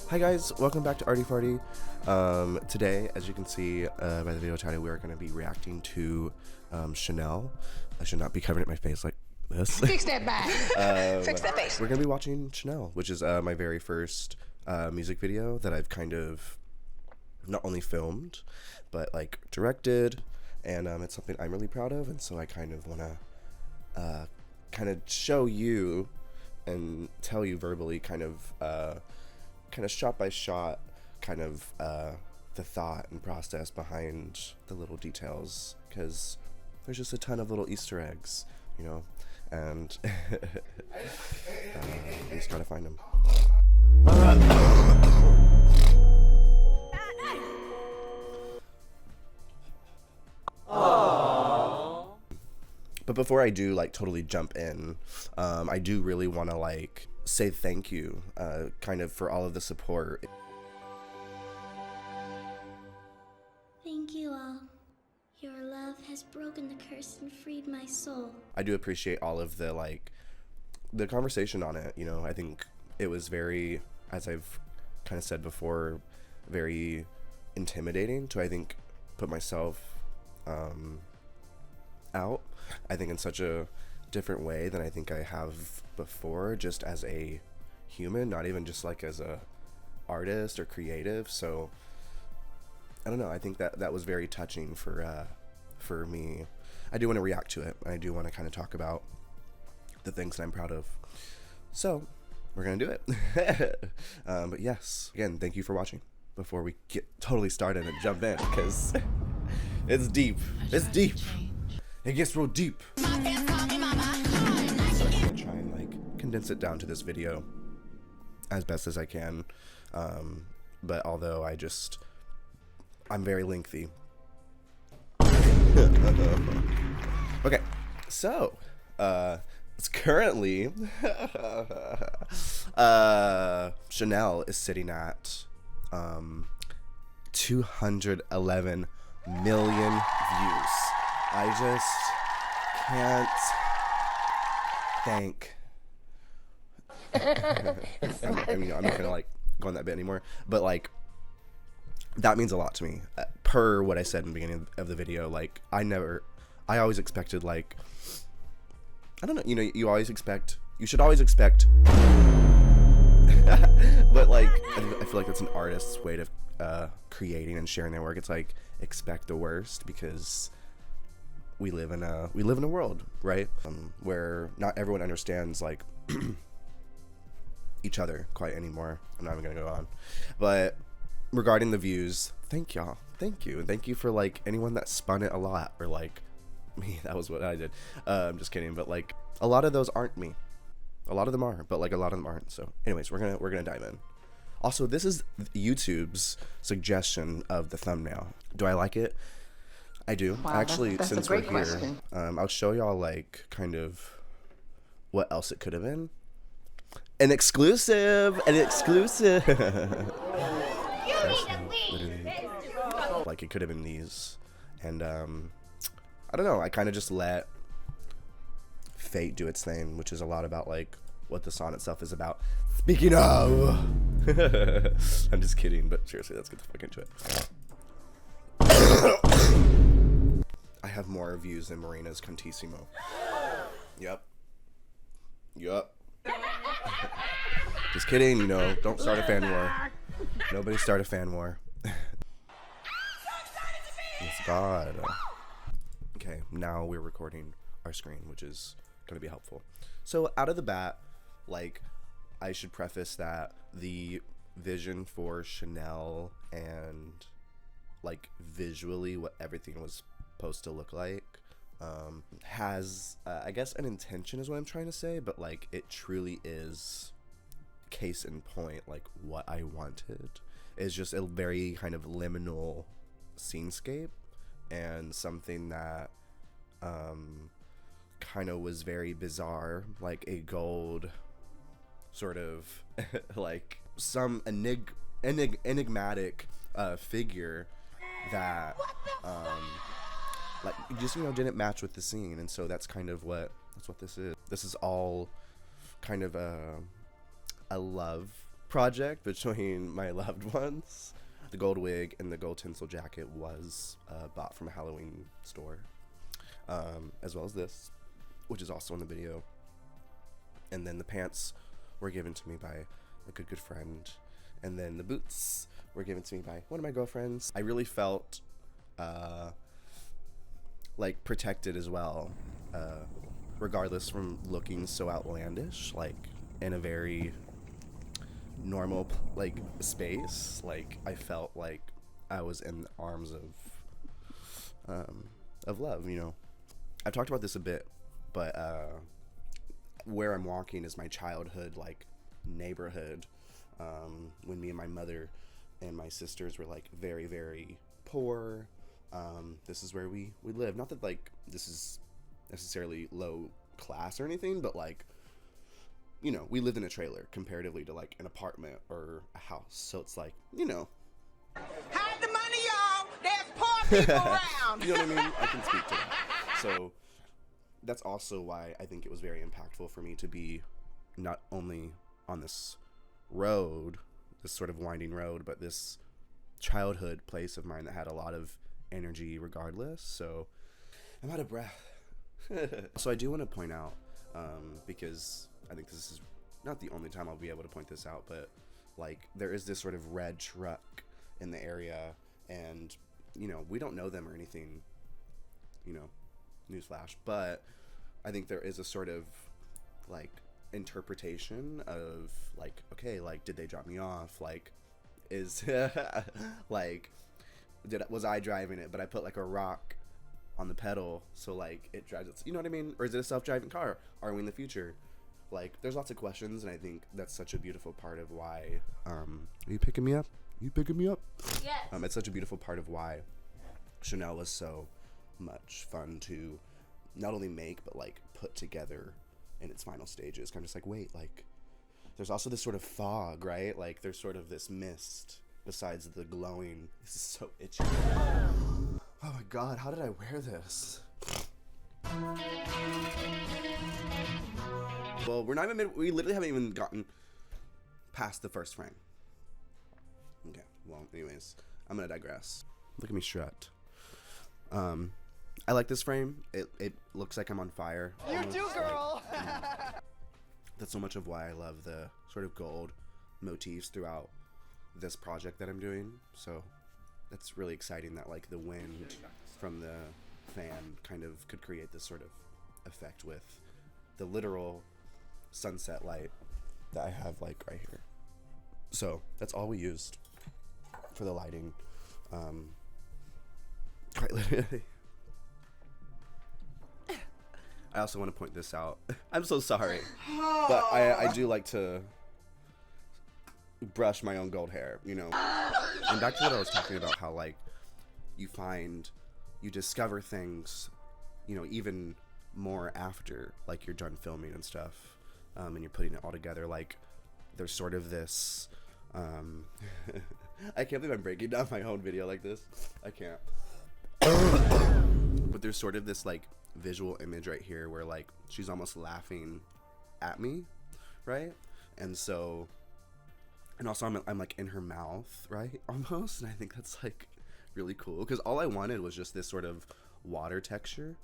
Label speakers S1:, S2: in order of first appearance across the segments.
S1: Hi guys, welcome back to Arty Farty. Today, as you can see by the video title, we are going to be reacting to Chanel. I should not be covering up my face like this.
S2: Fix that back. Fix that face.
S1: We're going to be watching Chanel, which is my very first music video that I've kind of not only filmed, but like directed, and it's something I'm really proud of, and so I kind of want to kind of show you and tell you verbally kind of shot by shot kind of the thought and process behind the little details, because there's just a ton of little Easter eggs, you know, and we just gotta find them. But before I do like totally jump in, I do really want to like say thank you kind of for all of the support.
S3: Thank you all. Your love has broken the curse and freed my soul.
S1: I do appreciate all of the like the conversation on it, you know. I think it was very, as I've kind of said before, very intimidating to, I think, put myself out, I think, in such a different way than I think I have before, just as a human, not even just like as a artist or creative. So I don't know, I think that was very touching for me. I do want to react to it, and I do want to kind of talk about the things that I'm proud of, so we're gonna do it. But yes, again, thank you for watching. Before we get totally started and jump in, because it's deep. It's deep. It gets real deep. So I'm gonna try and like condense it down to this video as best as I can. But although I'm very lengthy. Okay, so it's currently Chanel is sitting at 211 million views. I just can't thank. I mean, I'm not gonna like go on that bit anymore, but like that means a lot to me. Per what I said in the beginning of the video, like I always expected, like, I don't know, you know, you should always expect, but like I feel like that's an artist's way to creating and sharing their work. It's like expect the worst, because we live in a world, right, where not everyone understands like each other quite anymore. I'm not even gonna go on, but regarding the views, thank y'all, thank you, and thank you for like anyone that spun it a lot, or like me. That was what I did. I'm just kidding, but like a lot of those aren't me. A lot of them are, but like a lot of them aren't. So anyways, we're gonna dive in. Also, this is YouTube's suggestion of the thumbnail. Do I like it? I do.
S2: Wow,
S1: actually,
S2: that's
S1: since
S2: a great
S1: we're here,
S2: question.
S1: I'll show y'all like kind of what else it could have been. An exclusive. Like it could have been these, and I don't know, I kind of just let fate do its thing, which is a lot about like what the song itself is about. Speaking of, I'm just kidding, but seriously, let's get the fuck into it. I have more views than Marina's Contissimo. Yep. Just kidding, you know, don't start a fan war. Nobody start a fan war. Yes, God. Okay, now we're recording our screen, which is going to be helpful. So out of the bat, like, I should preface that the vision for Chanel and like visually what everything was supposed to look like has I guess an intention is what I'm trying to say, but like it truly is case in point, like what I wanted is just a very kind of liminal scenescape, and something that kind of was very bizarre, like a gold sort of like some enigmatic figure that like just, you know, didn't match with the scene. And so that's kind of what this is. This is all kind of a love project between my loved ones. The gold wig and the gold tinsel jacket was bought from a Halloween store, as well as this, which is also in the video. And then the pants were given to me by a good friend. And then the boots were given to me by one of my girlfriends. I really felt like protected as well, regardless from looking so outlandish, like in a very normal like space. Like I felt like I was in the arms of love, you know. I've talked about this a bit, but where I'm walking is my childhood like neighborhood, when me and my mother and my sisters were like very, very poor. This is where we live. Not that like this is necessarily low class or anything, but like, you know, we lived in a trailer comparatively to like an apartment or a house. So it's like, you know,
S2: Hide the money, y'all. There's poor people around.
S1: you know what I mean? I can speak to that. So that's also why I think it was very impactful for me to be not only on this road, this sort of winding road, but this childhood place of mine that had a lot of energy regardless. So I'm out of breath. So I do want to point out, because I think this is not the only time I'll be able to point this out, but like there is this sort of red truck in the area, and you know, we don't know them or anything, you know, newsflash, but I think there is a sort of like interpretation of like, okay, like did they drop me off, like is like was I driving it, but I put like a rock on the pedal so like it drives it, you know what I mean? Or is it a self-driving car? Are we in the future? Like there's lots of questions, and I think that's such a beautiful part of why are you picking me up? You picking me up?
S3: Yes.
S1: It's such a beautiful part of why Chanel was so much fun to not only make but like put together in its final stages. I'm just like, wait, like there's also this sort of fog, right? Like there's sort of this mist besides the glowing. This is so itchy. Oh my god, how did I wear this? Well, we're not even we literally haven't even gotten past the first frame. Okay, well, anyways, I'm gonna digress. Look at me strut. I like this frame. It looks like I'm on fire.
S2: You
S1: almost,
S2: do, girl.
S1: that's so much of why I love the sort of gold motifs throughout this project that I'm doing. So that's really exciting that like the wind from the fan kind of could create this sort of effect with the literal sunset light that I have like right here. So that's all we used for the lighting. Quite literally. I also want to point this out. I'm so sorry, but I do like to brush my own gold hair, you know. And back to what I was talking about, how like you discover things, you know, even more after like you're done filming and stuff, and you're putting it all together. Like there's sort of this I can't believe I'm breaking down my own video like this. I can't. But there's sort of this like visual image right here where like she's almost laughing at me, right? And so, and also I'm like in her mouth, right, almost. And I think that's like really cool, because all I wanted was just this sort of water texture,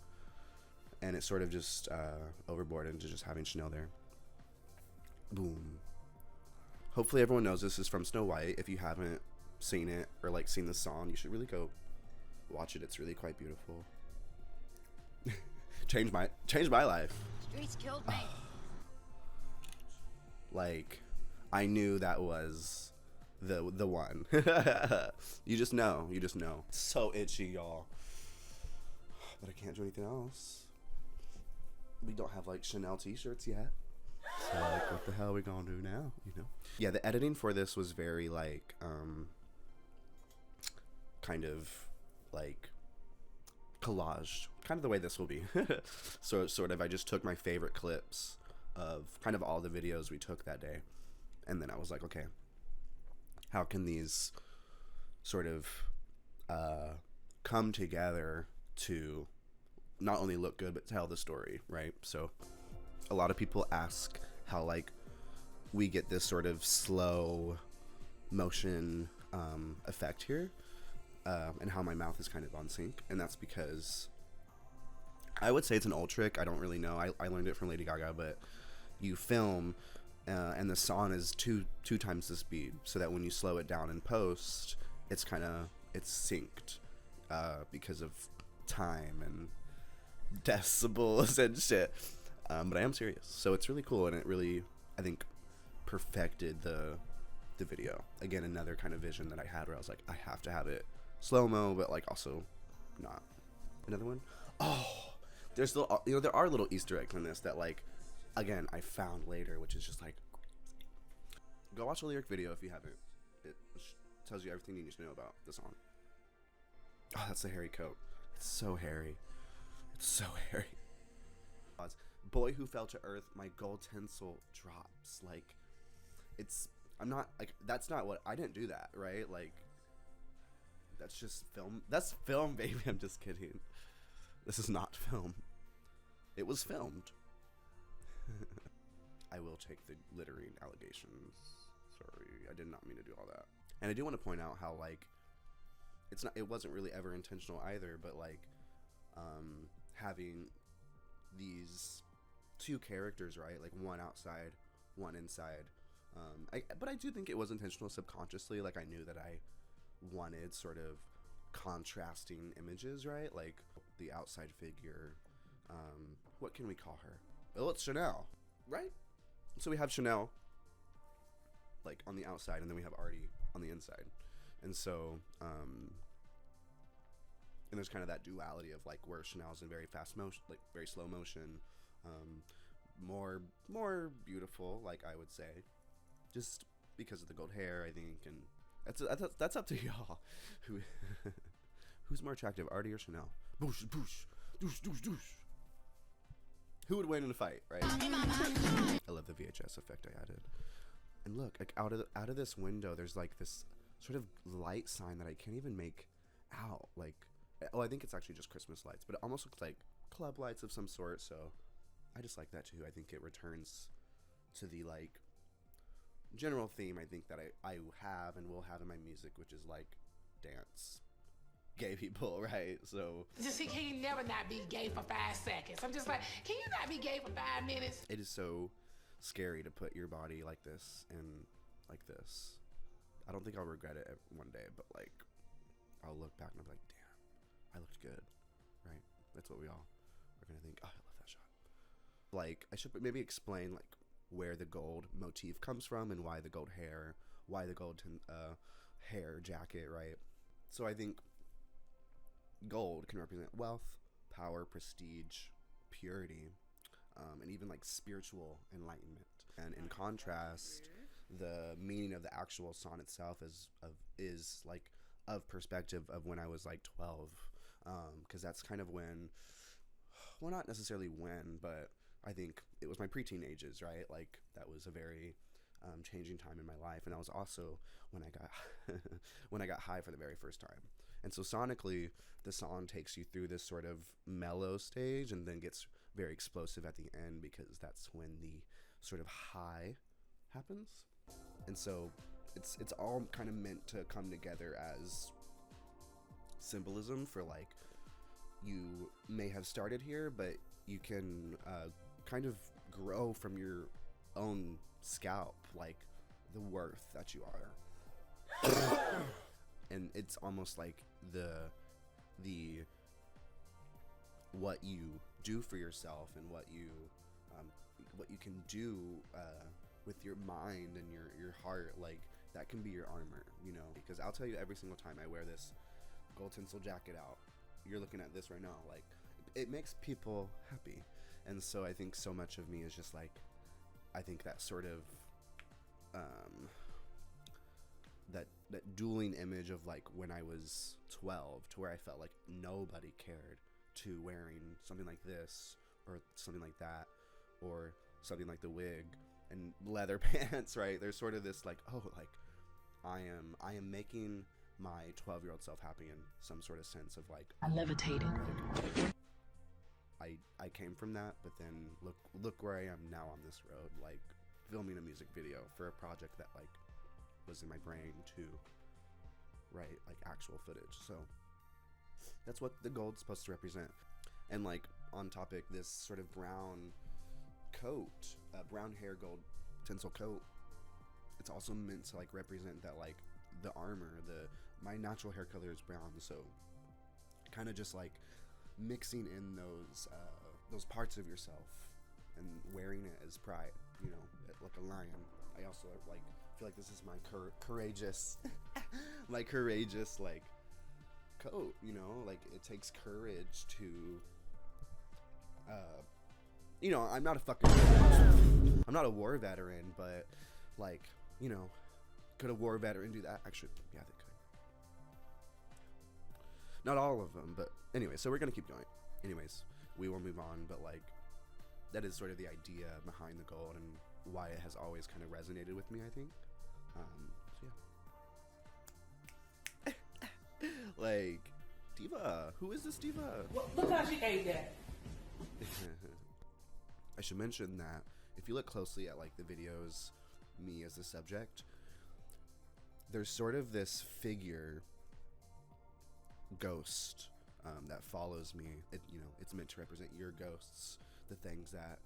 S1: and it sort of just overboard into just having Chanel there. Boom. Hopefully everyone knows this is from Snow White. If you haven't seen it or like seen the song, you should really go watch it. It's really quite beautiful. changed my life.
S3: Streets killed me.
S1: Like I knew that was the one. You just know. It's so itchy, y'all. But I can't do anything else. We don't have like Chanel t-shirts yet. So like, what the hell are we gonna do now? You know? Yeah, the editing for this was very like kind of like collage, kind of the way this will be. So sort of I just took my favorite clips of kind of all the videos we took that day, and then I was like, okay, how can these sort of come together to not only look good but tell the story, right? So a lot of people ask how like we get this sort of slow motion effect here, and how my mouth is kind of on sync, and that's because I would say it's an old trick. I don't really know. I learned it from Lady Gaga, but you film and the song is two times the speed, so that when you slow it down in post, it's synced because of time and decibels and shit. But I am serious, so it's really cool, and it really, I think, perfected the video. Again, another kind of vision that I had where I was like, I have to have it slow-mo, but like also not. Another one? Oh, there's little, there are little Easter eggs in this that, like, again, I found later, which is just like, go watch the lyric video if you haven't. It tells you everything you need to know about the song. Oh, that's the hairy coat. It's so hairy. It's so hairy. Boy who fell to earth, my gold tinsel drops. Like, I'm not, like, that's not what, I didn't do that, right? Like, that's just film. That's film, baby. I'm just kidding. This is not film. It was filmed. I will take the littering allegations. Sorry, I did not mean to do all that. And I do want to point out how, like, it wasn't really ever intentional either, but like, having these two characters, right? Like, one outside, one inside. But I do think it was intentional subconsciously. Like, I knew that I wanted sort of contrasting images, right? Like, the outside figure, what can we call her? Well, it's Chanel, right? So we have Chanel, like, on the outside, and then we have Artie on the inside. And so, and there's kind of that duality of, like, where Chanel's in very fast motion, like, very slow motion, more beautiful, like, I would say, just because of the gold hair, I think, and that's up to y'all. Who's more attractive, Artie or Chanel? Boosh, boosh, doosh, doosh, doosh. Who would win in a fight, right? I love the VHS effect I added. And look, like, out of this window, there's like this sort of light sign that I can't even make out. Like, oh, I think it's actually just Christmas lights, but it almost looks like club lights of some sort. So I just like that too. I think it returns to the, like, general theme I think that I have and will have in my music, which is like dance, gay people, right? So
S2: Just see, can you never not be gay for 5 seconds? I'm just like, can you not be gay for 5 minutes?
S1: it is so scary to put your body like this and like this. I don't think I'll regret it one day, but like, I'll look back and I'll be like, damn, I looked good, right? That's what we all are gonna think. Oh, I love that shot. Like, I should maybe explain, like, where the gold motif comes from and why the gold hair, why the gold hair jacket, right? So I think gold can represent wealth, power, prestige, purity, and even like spiritual enlightenment. And in contrast, the meaning of the actual song itself is like of perspective of when I was like 12, because that's kind of when, well, not necessarily when, but I think it was my preteen ages, right? Like, that was a very changing time in my life, and that was also when I got when I got high for the very first time. And so sonically, the song takes you through this sort of mellow stage and then gets very explosive at the end, because that's when the sort of high happens. And so it's all kind of meant to come together as symbolism for, like, you may have started here, but you can kind of grow from your own scalp, like the worth that you are. And it's almost like the what you do for yourself and what you can do with your mind and your heart, like, that can be your armor, you know? Because I'll tell you, every single time I wear this gold tinsel jacket out, you're looking at this right now, like, it makes people happy. And so I think so much of me is just like, I think that sort of that dueling image of, like, when I was 12, to where I felt like nobody cared, to wearing something like this or something like that, or something like the wig and leather pants, right? There's sort of this, like, oh, like, I am making my 12-year-old self happy in some sort of sense of, like,
S4: I levitated.
S1: I came from that, but then look where I am now on this road, like, filming a music video for a project that like was in my brain to write like actual footage. So that's what the gold's supposed to represent. And like on topic, this sort of brown coat, brown hair gold tinsel coat, it's also meant to like represent that like the armor, my natural hair color is brown, so kind of just like mixing in those parts of yourself and wearing it as pride, you know, like a lion. I also like feel like this is my courageous my courageous like coat, you know, like it takes courage to you know, I'm not a war veteran, but like, you know, could a war veteran do that? Actually, yeah, they could. Not all of them, but anyway, so we're gonna keep going. Anyways, we will move on, but like that is sort of the idea behind the gold and why it has always kind of resonated with me, I think. So yeah. Like, Diva, who is this Diva?
S2: Look how she ate that.
S1: I should mention that if you look closely at like the videos, me as the subject, there's sort of this figure, ghost, that follows me. You know, it's meant to represent your ghosts, the things that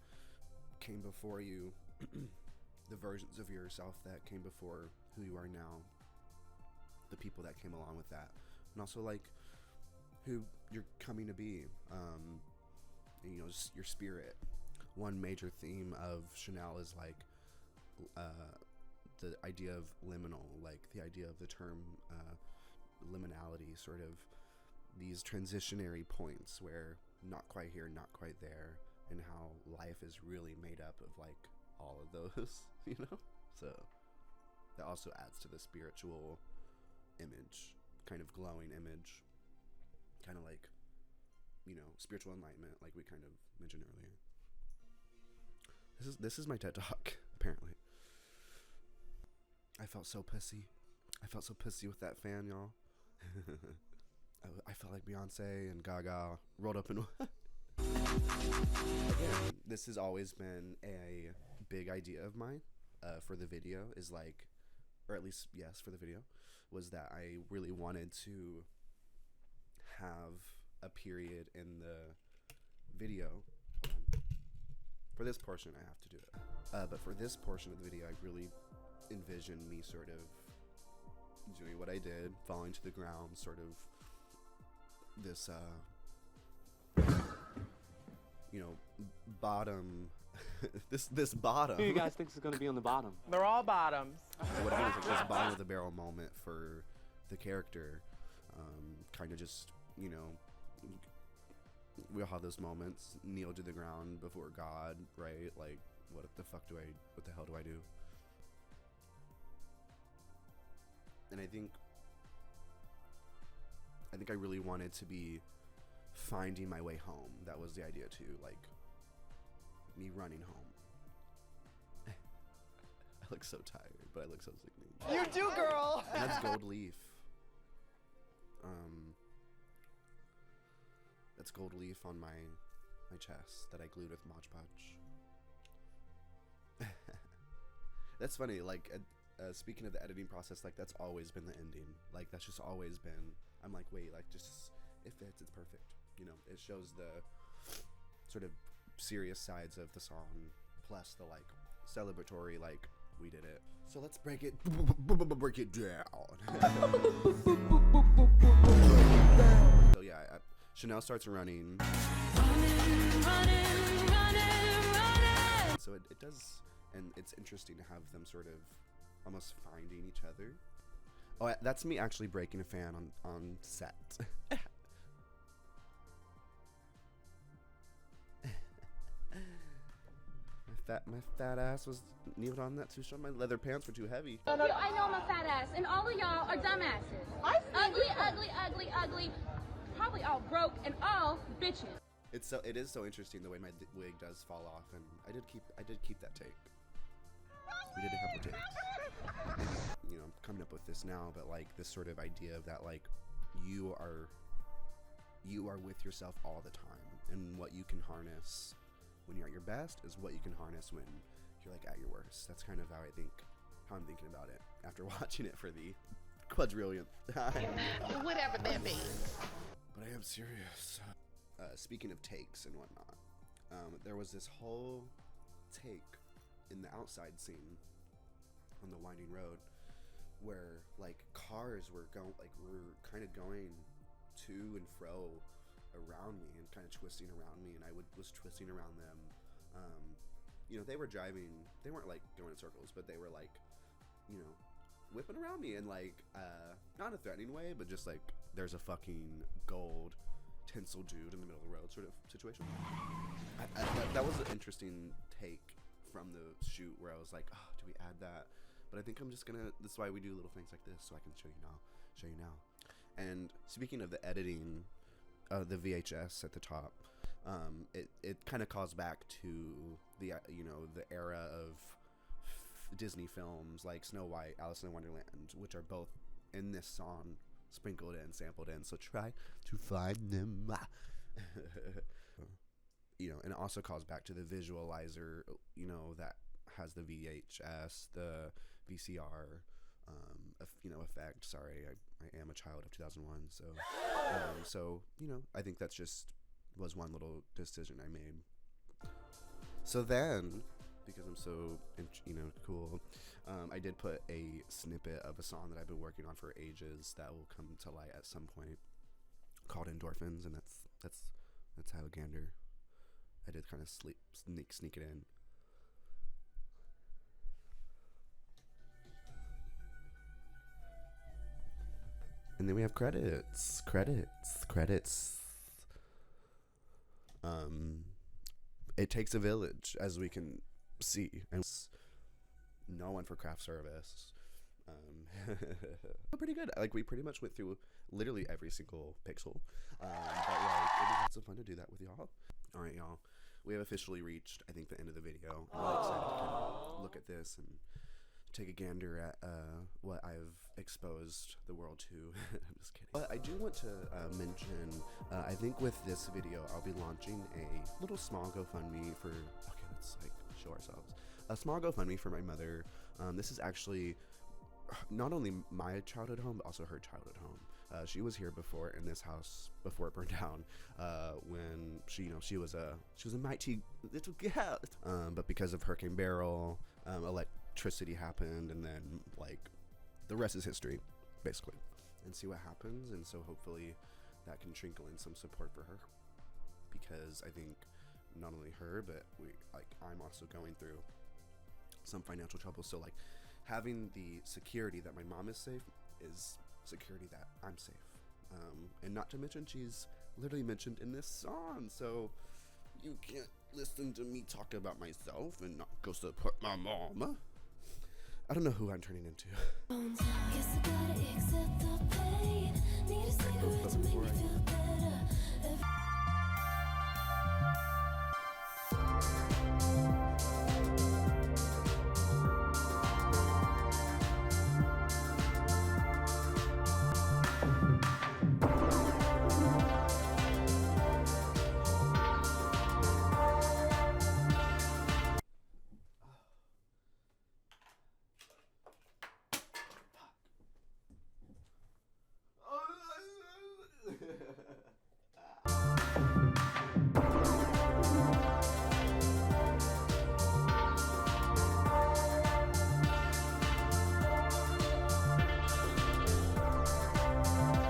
S1: came before you, the versions of yourself that came before who you are now, the people that came along with that, and also like who you're coming to be, you know, just your spirit. One major theme of Chanel is like the idea of liminal, like the idea of the term liminality, sort of these transitionary points where not quite here, not quite there, and how life is really made up of like all of those, you know? So that also adds to the spiritual image, kind of glowing image, kind of like, you know, spiritual enlightenment, like we kind of mentioned earlier. This is my TED Talk, apparently. I felt so pissy. I felt so pissy with that fan, y'all. I felt like Beyonce and Gaga rolled up in one. Again, this has always been a big idea of mine for the video, is like, or at least, yes, for the video, was that I really wanted to have a period in the video. Hold on. For this portion, I have to do it. But for this portion of the video, I really envisioned me sort of doing what I did, falling to the ground, sort of this, you know, bottom, this bottom.
S4: Who you guys think is going to be on the bottom?
S2: They're all bottoms.
S1: What I mean is like this bottom of the barrel moment for the character, kind of just, you know, we all have those moments, kneel to the ground before God, right? Like, what the hell do I do? And I think I really wanted to be finding my way home. That was the idea too, like me running home. I look so tired, but I look so sickening.
S5: You do, girl!
S1: And that's gold leaf. That's gold leaf on my chest that I glued with Mod Podge. That's funny, like, speaking of the editing process, like, that's always been the ending. Like, that's just always been, I'm like, wait, like, just, it fits, it's perfect. You know, it shows the sort of serious sides of the song, plus the, like, celebratory, like, we did it. So let's break it down. So yeah, Chanel starts running. So it does, and it's interesting to have them sort of almost finding each other. Oh, that's me actually breaking a fan on set. My fat ass was kneeled on that too strong. My leather pants were too heavy.
S6: Yo, I know I'm a fat ass, and all of y'all are dumbasses. Ugly, probably all broke and all bitches.
S1: It is so interesting the way my wig does fall off, and I did keep that take. We did a couple takes. You know, I'm coming up with this now, but like this sort of idea of that, like you are with yourself all the time, and what you can harness when you're at your best is what you can harness when you're like at your worst. That's kind of how I'm thinking about it after watching it for the quadrillionth time.
S2: Whatever that means.
S1: But I am serious. Speaking of takes and whatnot, there was this whole take in the outside scene on the winding road where like cars were kind of going to and fro around me and kind of twisting around me, and I was twisting around them. You know, they were driving, they weren't like going in circles, but they were like, you know, whipping around me in like not a threatening way, but just like there's a fucking gold tinsel dude in the middle of the road sort of situation. That was an interesting take from the shoot where I was like, oh, do we add that? But I think I'm just gonna, this is why we do little things like this, so I can show you now. And speaking of the editing, the VHS at the top, it kind of calls back to the you know, the era of Disney films like Snow White, Alice in Wonderland, which are both in this song, sprinkled in, sampled in. So try to find them. You know, and it also calls back to the visualizer, you know, that has the VHS, the VCR, you know, effect. Sorry, I am a child of 2001, so so you know, I think that's just was one little decision I made. So then, because I'm so, you know, cool, I did put a snippet of a song that I've been working on for ages that will come to light at some point, called Endorphins, and that's how Gander. I did kind of sneak it in. And then we have credits. It takes a village, as we can see, and no one for craft service. Pretty good. Like, we pretty much went through literally every single pixel. But like, it was lots of fun to do that with y'all. All right, y'all. We have officially reached, I think, the end of the video. I'm really excited to kind of look at this and take a gander at what I've exposed the world to. I'm just kidding. But I do want to mention, I think with this video, I'll be launching a little small GoFundMe for, okay, let's like show ourselves. A small GoFundMe for my mother. This is actually not only my childhood home, but also her childhood home. She was here before in this house before it burned down. When she, you know, she was a mighty little girl. But because of Hurricane Beryl, electricity happened, and then like the rest is history, basically. And see what happens. And so hopefully that can trickle in some support for her, because I think not only her, but I'm also going through some financial trouble. So like having the security that my mom is safe is security that I'm safe. And not to mention, she's literally mentioned in this song, so you can't listen to me talk about myself and not go support my mom. I don't know who I'm turning into.
S3: Guess I gotta accept the pain. Need a cigarette to make me feel better.